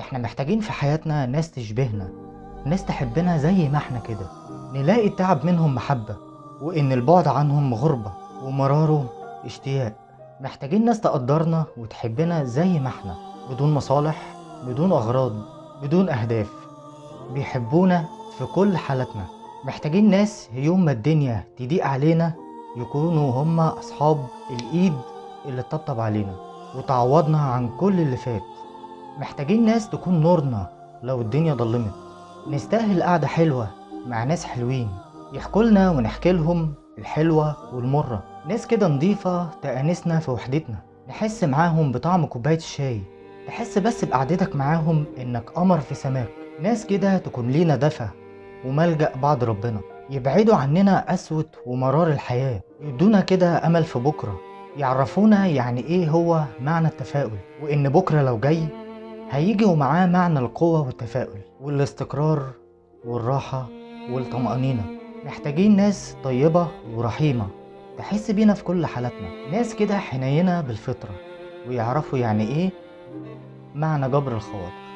احنا محتاجين في حياتنا ناس تشبهنا، ناس تحبنا زي ما احنا كده، نلاقي التعب منهم محبة، وإن البعد عنهم غربة ومراره اشتياق. محتاجين ناس تقدرنا وتحبنا زي ما احنا، بدون مصالح، بدون أغراض، بدون أهداف، بيحبونا في كل حالاتنا. محتاجين ناس يوم ما الدنيا تضيق علينا يكونوا هما أصحاب الإيد اللي تطبطب علينا وتعوضنا عن كل اللي فات. محتاجين ناس تكون نورنا لو الدنيا ضلمت. نستاهل قعدة حلوة مع ناس حلوين يحكولنا ونحكي لهم الحلوة والمرة، ناس كده نضيفة تأنسنا في وحدتنا، نحس معاهم بطعم كوباية الشاي، تحس بس بقعدتك معاهم إنك قمر في سماك. ناس كده تكون لينا دفى وملجأ بعد ربنا، يبعدوا عننا قسوة ومرار الحياة، يدونا كده أمل في بكرة، يعرفونا يعني إيه هو معنى التفاؤل، وإن بكرة لو جاي هيجي ومعاه معنى القوة والتفاؤل والاستقرار والراحة والطمأنينة. محتاجين ناس طيبة ورحيمة تحس بينا في كل حالاتنا، ناس كده حنينة بالفطرة ويعرفوا يعني إيه معنى جبر الخواطر.